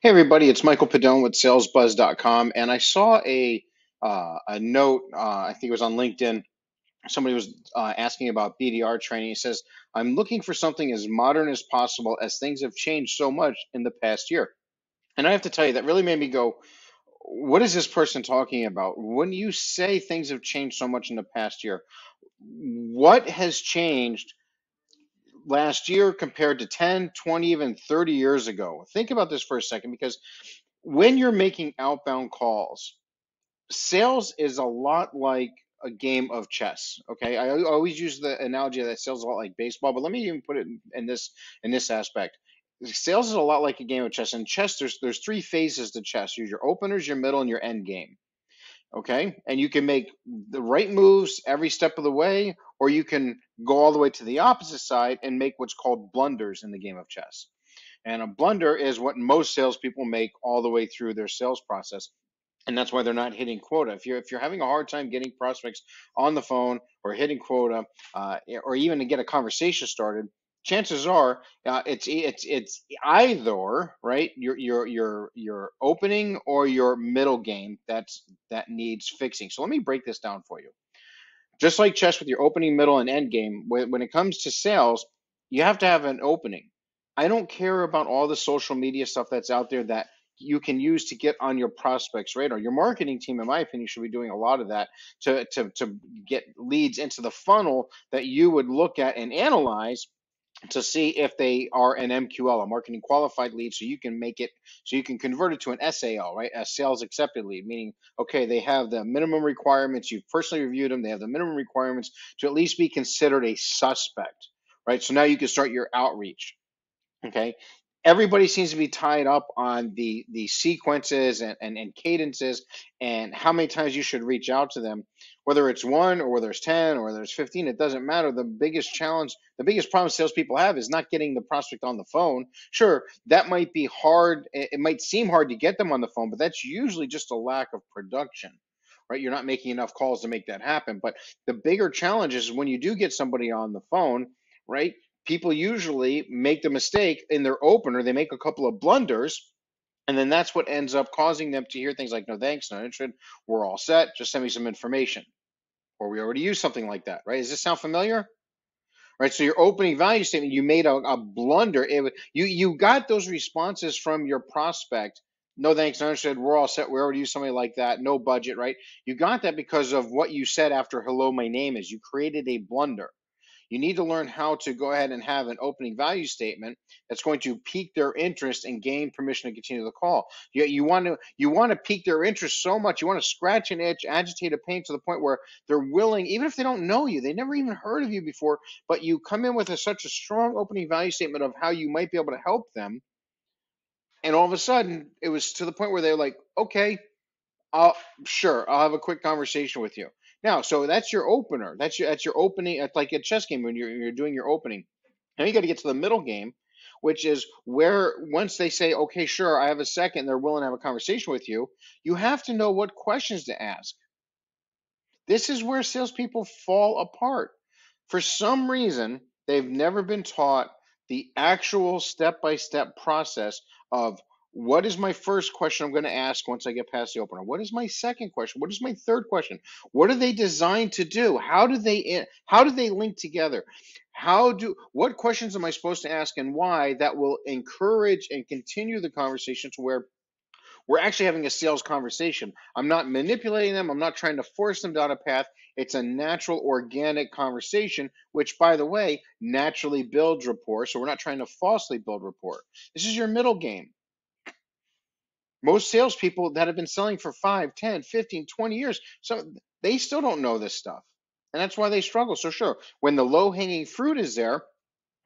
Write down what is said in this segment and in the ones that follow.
Hey everybody, it's Michael Pedone with SalesBuzz.com, and I saw a note. I think it was on LinkedIn. Somebody was asking about BDR training. It says, "I'm looking for something as modern as possible, as things have changed so much in the past year." And I have to tell you, that really made me go, "What is this person talking about?" When you say things have changed so much in the past year, what has changed last year compared to 10, 20, even 30 years ago? Think about this for a second, because when you're making outbound calls, sales is a lot like a game of chess. Okay, I always use the analogy that sales is a lot like baseball, but let me even put it in this aspect. Sales is a lot like a game of chess. In chess, there's three phases to chess. Use your openers, your middle, and your end game. Okay, and you can make the right moves every step of the way, or you can go all the way to the opposite side and make what's called blunders in the game of chess. And a blunder is what most salespeople make all the way through their sales process, and that's why they're not hitting quota. If you're having a hard time getting prospects on the phone or hitting quota, or even to get a conversation started, chances are it's either right your opening or your middle game that needs fixing. So let me break this down for you. Just like chess with your opening, middle, and end game, when it comes to sales, you have to have an opening. I don't care about all the social media stuff that's out there that you can use to get on your prospects' radar. Your marketing team, in my opinion, should be doing a lot of that to get leads into the funnel that you would look at and analyze to see if they are an MQL, a marketing qualified lead, so you can make it, so you can convert it to an SAL, right? A sales accepted lead, meaning, okay, they have the minimum requirements, you've personally reviewed them, they have the minimum requirements to at least be considered a suspect, right? So now you can start your outreach. Okay. Everybody seems to be tied up on the sequences and cadences and how many times you should reach out to them, whether it's one or whether it's 10 or whether it's 15, it doesn't matter. The biggest challenge, the biggest problem salespeople have is not getting the prospect on the phone. Sure, that might be hard. It might seem hard to get them on the phone, but that's usually just a lack of production, right? You're not making enough calls to make that happen. But the bigger challenge is when you do get somebody on the phone, right? People usually make the mistake in their opener, they make a couple of blunders, and then that's what ends up causing them to hear things like, "No thanks, not interested, we're all set, just send me some information," or "We already use something like that," right? Does this sound familiar? Right, so your opening value statement, you made a blunder. You got those responses from your prospect. "No thanks, not interested, we're all set, we already use somebody like that, no budget," right? You got that because of what you said after "hello, my name is." You created a blunder. You need to learn how to go ahead and have an opening value statement that's going to pique their interest and gain permission to continue the call. You want to pique their interest so much. You want to scratch an itch, agitate a pain to the point where they're willing, even if they don't know you, they never even heard of you before, but you come in with such a strong opening value statement of how you might be able to help them, and all of a sudden it was to the point where they're like, "Okay, I'll sure I'll have a quick conversation with you." Now, so that's your opener. That's your opening. It's like a chess game when you're doing your opening. Now you got to get to the middle game, which is where once they say, "Okay, sure, I have a second," they're willing to have a conversation with you. You have to know what questions to ask. This is where salespeople fall apart. For some reason, they've never been taught the actual step-by-step process of what is my first question I'm going to ask once I get past the opener? What is my second question? What is my third question? What are they designed to do? How do they link together? What questions am I supposed to ask and why that will encourage and continue the conversation to where we're actually having a sales conversation. I'm not manipulating them. I'm not trying to force them down a path. It's a natural, organic conversation, which, by the way, naturally builds rapport. So we're not trying to falsely build rapport. This is your middle game. Most salespeople that have been selling for 5, 10, 15, 20 years, so they still don't know this stuff. And that's why they struggle. So sure, when the low-hanging fruit is there,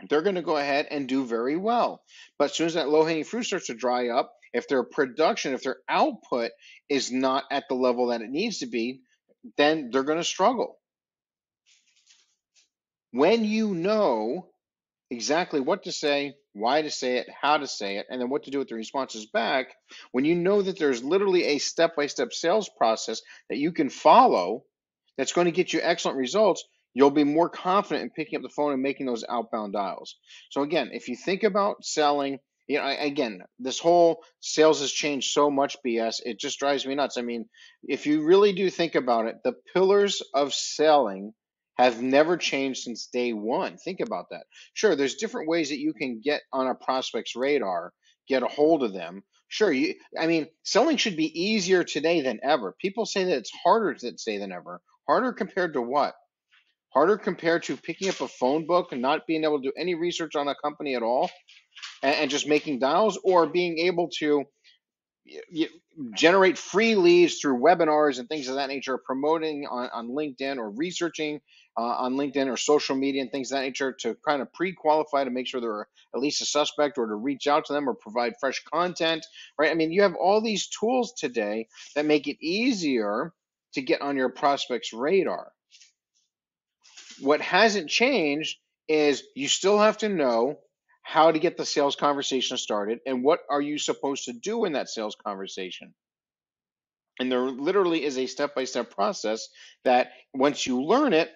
they're going to go ahead and do very well. But as soon as that low-hanging fruit starts to dry up, if their production, if their output is not at the level that it needs to be, then they're going to struggle. When you know exactly what to say, why to say it, how to say it, and then what to do with the responses back, when you know that there's literally a step-by-step sales process that you can follow that's going to get you excellent results, you'll be more confident in picking up the phone and making those outbound dials. So again, if you think about selling, Again, this whole sales has changed so much, BS. It just drives me nuts. I mean, if you really do think about it, the pillars of selling have never changed since day one. Think about that. Sure, there's different ways that you can get on a prospect's radar, get a hold of them. Sure, I mean, selling should be easier today than ever. People say that it's harder to say than ever. Harder compared to what? Harder compared to picking up a phone book and not being able to do any research on a company at all, and just making dials, or being able to generate free leads through webinars and things of that nature, promoting on LinkedIn, or researching on LinkedIn or social media and things of that nature to kind of pre-qualify to make sure they're at least a suspect, or to reach out to them or provide fresh content, right? I mean, you have all these tools today that make it easier to get on your prospect's radar. What hasn't changed is you still have to know how to get the sales conversation started, and what are you supposed to do in that sales conversation. And there literally is a step-by-step process that once you learn it,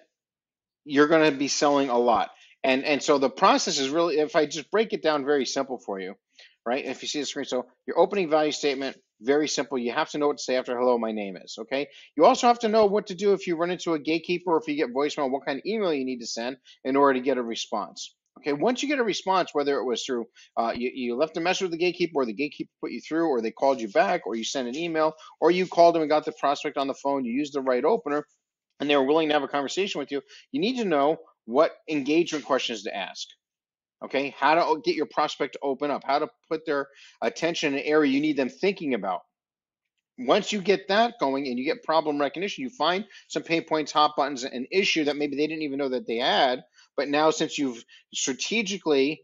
you're going to be selling a lot. And so the process is really, if I just break it down very simple for you, right? If you see the screen, so your opening value statement, very simple. You have to know what to say after hello, my name is, okay? You also have to know what to do if you run into a gatekeeper, or if you get voicemail, what kind of email you need to send in order to get a response. Okay, once you get a response, whether it was through you left a message with the gatekeeper, or the gatekeeper put you through, or they called you back, or you sent an email, or you called them and got the prospect on the phone, you used the right opener, and they were willing to have a conversation with you, you need to know what engagement questions to ask. Okay, how to get your prospect to open up, how to put their attention in an area you need them thinking about. Once you get that going and you get problem recognition, you find some pain points, hot buttons, an issue that maybe they didn't even know that they had. But now, since you've strategically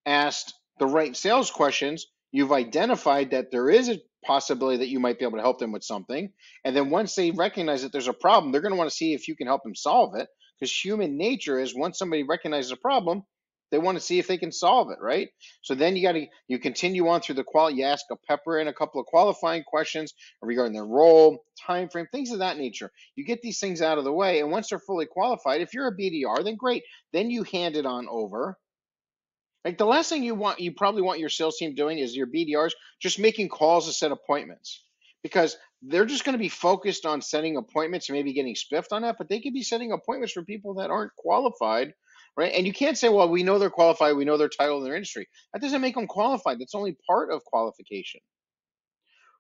asked the right sales questions, you've identified that there is a possibility that you might be able to help them with something. And then once they recognize that there's a problem, they're going to want to see if you can help them solve it. Because human nature is, once somebody recognizes a problem, they want to see if they can solve it, right? So then you continue on through the quality. You ask pepper in a couple of qualifying questions regarding their role, time frame, things of that nature. You get these things out of the way, and once they're fully qualified, if you're a BDR, then great. Then you hand it on over. Like, the last thing you probably want your sales team doing is, your BDRs, just making calls to set appointments, because they're just going to be focused on setting appointments and maybe getting spiffed on that, but they could be setting appointments for people that aren't qualified, right? And you can't say, well, we know they're qualified, we know their title in their industry. That doesn't make them qualified. That's only part of qualification.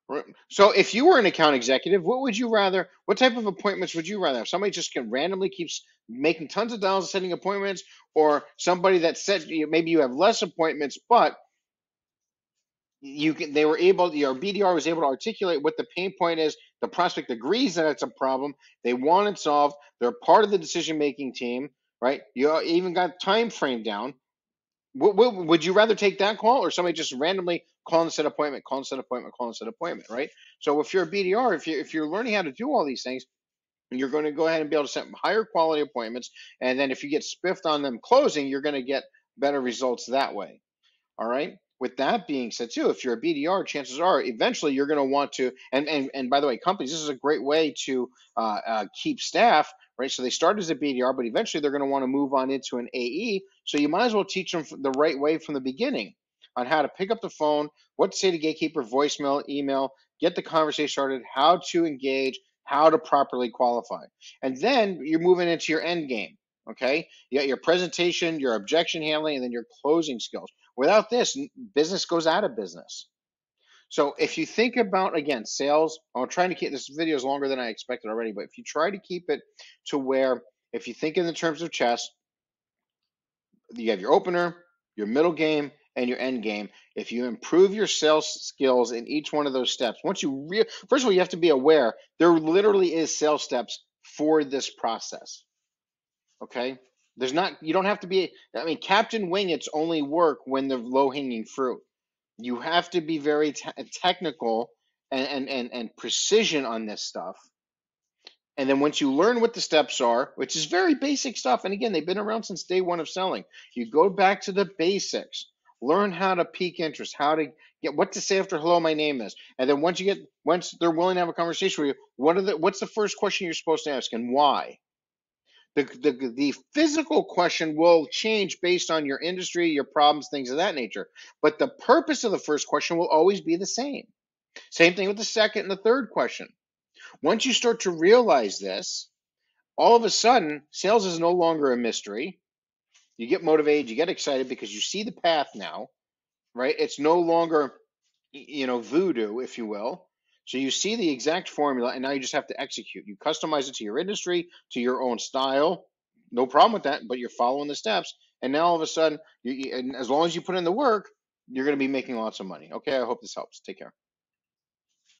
Right. So if you were an account executive, what type of appointments would you rather have? Somebody just can randomly keeps making tons of dials, setting appointments, or somebody that said, maybe you have less appointments, but your BDR was able to articulate what the pain point is. The prospect agrees that it's a problem. They want it solved. They're part of the decision-making team, right? You even got time frame down. Would you rather take that call, or somebody just randomly call and set appointment, call and set appointment, call and set appointment, right? So if you're a BDR, if you're learning how to do all these things, you're going to go ahead and be able to set higher quality appointments. And then if you get spiffed on them closing, you're going to get better results that way. All right. With that being said, too, if you're a BDR, chances are eventually you're going to want to, and by the way, companies, this is a great way to keep staff, right? So they start as a BDR, but eventually they're going to want to move on into an AE. So you might as well teach them the right way from the beginning on how to pick up the phone, what to say to gatekeeper, voicemail, email, get the conversation started, how to engage, how to properly qualify. And then you're moving into your end game. Okay, you got your presentation, your objection handling, and then your closing skills. Without this, business goes out of business. So if you think about, again, sales, I'm trying to keep this video is longer than I expected already, but if you try to keep it to where, if you think in the terms of chess, you have your opener, your middle game, and your end game. If you improve your sales skills in each one of those steps, first of all, you have to be aware there literally is sales steps for this process. Okay, you don't have to be, I mean, Captain Wing It's only work when they're low hanging fruit. You have to be very technical and precision on this stuff. And then once you learn what the steps are, which is very basic stuff, and again, they've been around since day one of selling, you go back to the basics, learn how to pique interest, how to get what to say after hello, my name is. And then once they're willing to have a conversation with you, what's the first question you're supposed to ask, and why? The physical question will change based on your industry, your problems, things of that nature. But the purpose of the first question will always be the same. Same thing with the second and the third question. Once you start to realize this, all of a sudden, sales is no longer a mystery. You get motivated, you get excited because you see the path now, right? It's no longer, voodoo, if you will. So you see the exact formula, and now you just have to execute. You customize it to your industry, to your own style. No problem with that, but you're following the steps. And now all of a sudden, and as long as you put in the work, you're going to be making lots of money. Okay, I hope this helps. Take care.